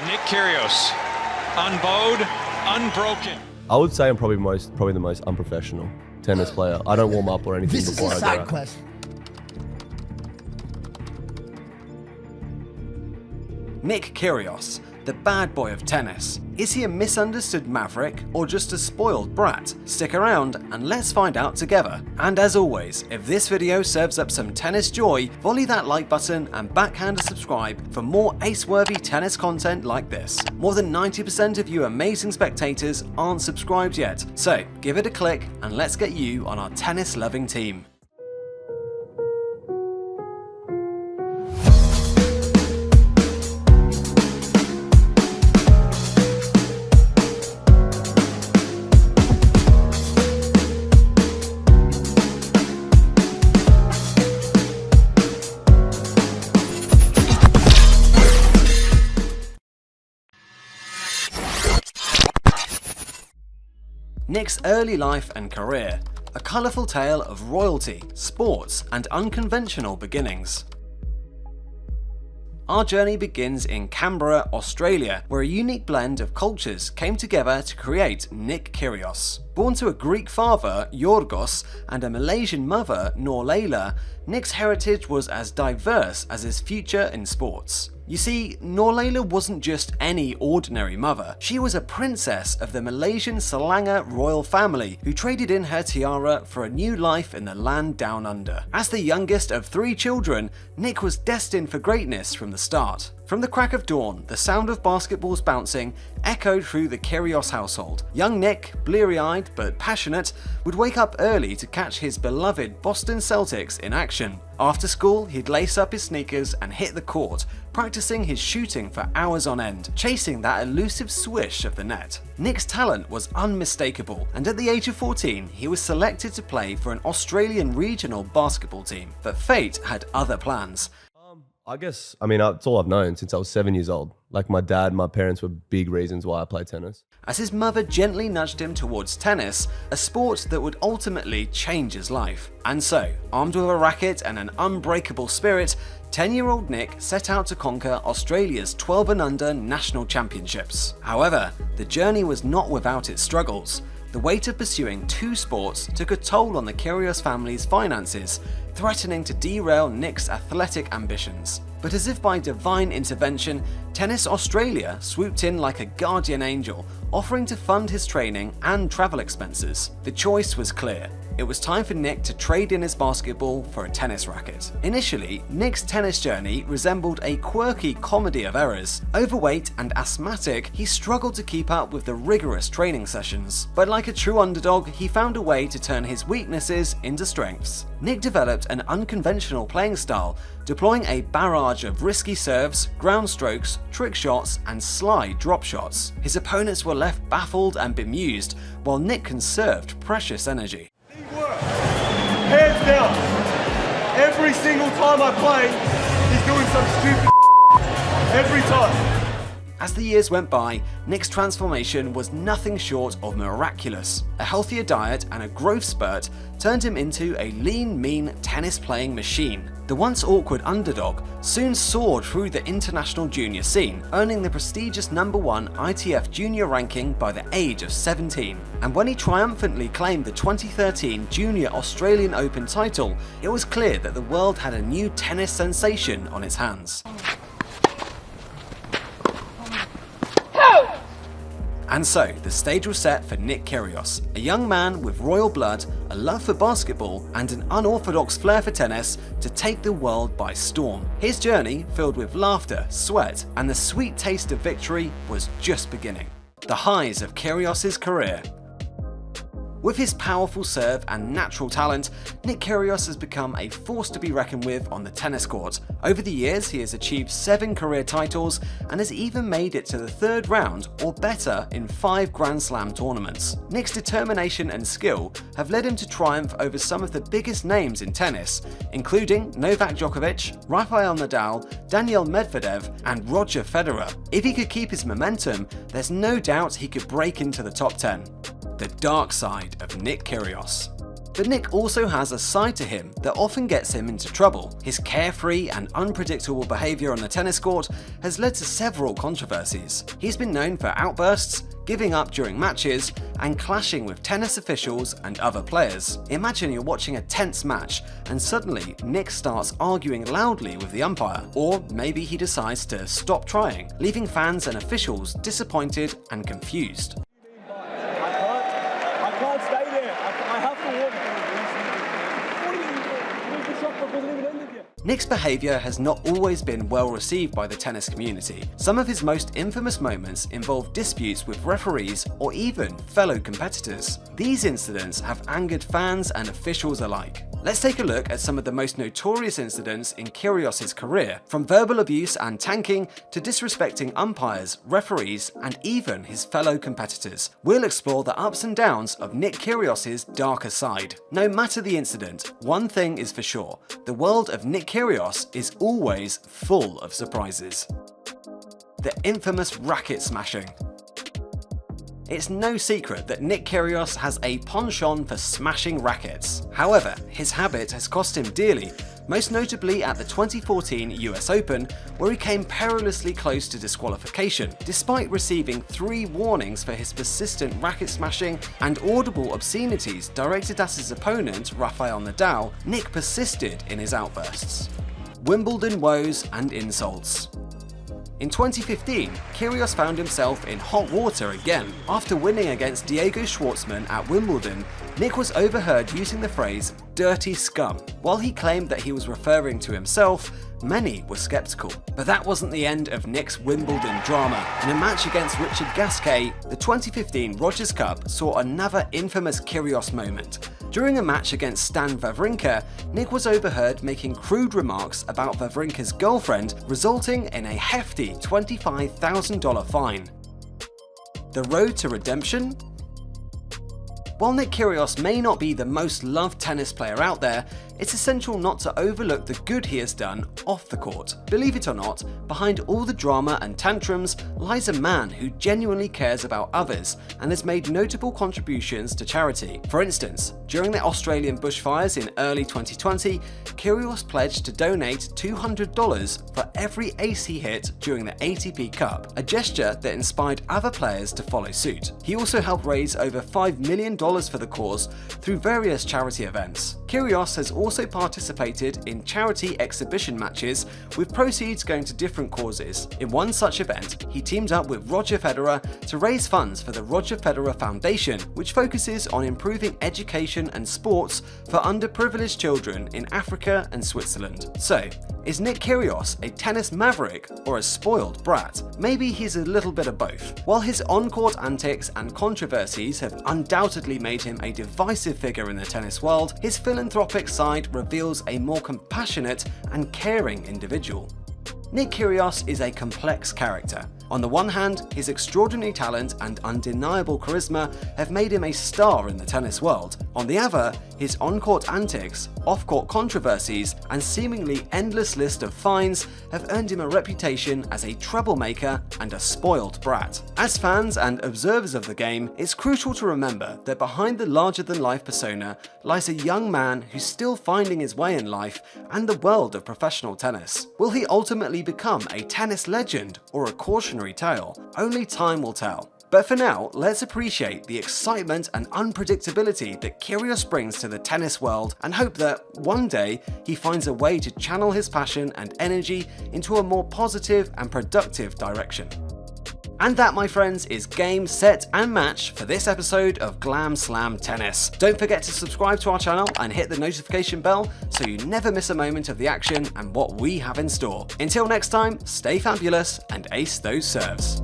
Nick Kyrgios, unbowed, unbroken. I would say I'm probably the most unprofessional tennis player. I don't warm up or anything This is before a I side go out. quest. Nick Kyrgios, the bad boy of tennis. Is he a misunderstood maverick or just a spoiled brat? Stick around and let's find out together. And as always, if this video serves up some tennis joy, volley that like button and backhand a subscribe for more ace-worthy tennis content like this. More than 90% of you amazing spectators aren't subscribed yet, so give it a click and let's get you on our tennis-loving team. Nick's early life and career, a colourful tale of royalty, sports and unconventional beginnings. Our journey begins in Canberra, Australia, where a unique blend of cultures came together to create Nick Kyrgios. Born to a Greek father, Yorgos, and a Malaysian mother, Norlayla, Nick's heritage was as diverse as his future in sports. You see, Norlayla wasn't just any ordinary mother. She was a princess of the Malaysian Selangor royal family who traded in her tiara for a new life in the land down under. As the youngest of 3 children, Nick was destined for greatness from the start. From the crack of dawn, the sound of basketballs bouncing echoed through the Kyrgios household. Young Nick, bleary-eyed but passionate, would wake up early to catch his beloved Boston Celtics in action. After school, he'd lace up his sneakers and hit the court, practicing his shooting for hours on end, chasing that elusive swish of the net. Nick's talent was unmistakable, and at the age of 14, he was selected to play for an Australian regional basketball team. But fate had other plans. It's all I've known since I was 7 years old. Like my dad, my parents were big reasons why I played tennis. As his mother gently nudged him towards tennis, a sport that would ultimately change his life. And so, armed with a racket and an unbreakable spirit, 10-year-old Nick set out to conquer Australia's 12 and under national championships. However, the journey was not without its struggles. The weight of pursuing 2 sports took a toll on the Kyrgios family's finances, threatening to derail Nick's athletic ambitions. But as if by divine intervention, Tennis Australia swooped in like a guardian angel, offering to fund his training and travel expenses. The choice was clear. It was time for Nick to trade in his basketball for a tennis racket. Initially, Nick's tennis journey resembled a quirky comedy of errors. Overweight and asthmatic, he struggled to keep up with the rigorous training sessions. But like a true underdog, he found a way to turn his weaknesses into strengths. Nick developed an unconventional playing style, deploying a barrage of risky serves, ground strokes, trick shots, and sly drop shots. His opponents were left baffled and bemused, while Nick conserved precious energy. Hands down. Every single time I play, he's doing some stupid every time. As the years went by, Nick's transformation was nothing short of miraculous. A healthier diet and a growth spurt turned him into a lean, mean tennis-playing machine. The once awkward underdog soon soared through the international junior scene, earning the prestigious #1 ITF junior ranking by the age of 17. And when he triumphantly claimed the 2013 Junior Australian Open title, it was clear that the world had a new tennis sensation on its hands. And so, the stage was set for Nick Kyrgios, a young man with royal blood, a love for basketball, and an unorthodox flair for tennis to take the world by storm. His journey, filled with laughter, sweat, and the sweet taste of victory, was just beginning. The highs of Kyrgios' career. With his powerful serve and natural talent, Nick Kyrgios has become a force to be reckoned with on the tennis court. Over the years, he has achieved 7 career titles and has even made it to the 3rd round or better in 5 Grand Slam tournaments. Nick's determination and skill have led him to triumph over some of the biggest names in tennis, including Novak Djokovic, Rafael Nadal, Daniil Medvedev, and Roger Federer. If he could keep his momentum, there's no doubt he could break into the top 10. The dark side of Nick Kyrgios. But Nick also has a side to him that often gets him into trouble. His carefree and unpredictable behaviour on the tennis court has led to several controversies. He's been known for outbursts, giving up during matches, and clashing with tennis officials and other players. Imagine you're watching a tense match and suddenly Nick starts arguing loudly with the umpire, or maybe he decides to stop trying, leaving fans and officials disappointed and confused. I can't stay there. I have to walk. The shot clock wasn't even ended yet. Nick's behaviour has not always been well received by the tennis community. Some of his most infamous moments involve disputes with referees or even fellow competitors. These incidents have angered fans and officials alike. Let's take a look at some of the most notorious incidents in Kyrgios' career, from verbal abuse and tanking to disrespecting umpires, referees, and even his fellow competitors. We'll explore the ups and downs of Nick Kyrgios' darker side. No matter the incident, one thing is for sure: the world of Nick Kyrgios is always full of surprises. The infamous racket smashing. It's no secret that Nick Kyrgios has a penchant for smashing rackets. However, his habit has cost him dearly, most notably at the 2014 US Open, where he came perilously close to disqualification. Despite receiving 3 warnings for his persistent racket smashing and audible obscenities directed at his opponent, Rafael Nadal, Nick persisted in his outbursts. Wimbledon woes and insults. In 2015, Kyrgios found himself in hot water again. After winning against Diego Schwartzman at Wimbledon, Nick was overheard using the phrase "dirty scum." While he claimed that he was referring to himself, many were skeptical. But that wasn't the end of Nick's Wimbledon drama. In a match against Richard Gasquet, the 2015 Rogers Cup saw another infamous Kyrgios moment. During a match against Stan Wawrinka, Nick was overheard making crude remarks about Wawrinka's girlfriend, resulting in a hefty $25,000 fine. The road to redemption? While Nick Kyrgios may not be the most loved tennis player out there, it's essential not to overlook the good he has done off the court. Believe it or not, behind all the drama and tantrums lies a man who genuinely cares about others and has made notable contributions to charity. For instance, during the Australian bushfires in early 2020, Kyrgios pledged to donate $200 for every ace he hit during the ATP Cup, a gesture that inspired other players to follow suit. He also helped raise over $5 million for the cause through various charity events. Kyrgios has also participated in charity exhibition matches, with proceeds going to different causes. In one such event, he teamed up with Roger Federer to raise funds for the Roger Federer Foundation, which focuses on improving education and sports for underprivileged children in Africa and Switzerland. So, is Nick Kyrgios a tennis maverick or a spoiled brat? Maybe he's a little bit of both. While his on-court antics and controversies have undoubtedly made him a divisive figure in the tennis world, his philanthropic side reveals a more compassionate and caring individual. Nick Kyrgios is a complex character. On the one hand, his extraordinary talent and undeniable charisma have made him a star in the tennis world. On the other, his on-court antics, off-court controversies, and seemingly endless list of fines have earned him a reputation as a troublemaker and a spoiled brat. As fans and observers of the game, it's crucial to remember that behind the larger-than-life persona lies a young man who's still finding his way in life and the world of professional tennis. Will he ultimately become a tennis legend or a cautionary tale? Only time will tell. But for now, let's appreciate the excitement and unpredictability that Kyrgios brings to the tennis world and hope that one day he finds a way to channel his passion and energy into a more positive and productive direction. And that, my friends, is game, set, and match for this episode of Glam Slam Tennis. Don't forget to subscribe to our channel and hit the notification bell so you never miss a moment of the action and what we have in store. Until next time, stay fabulous and ace those serves.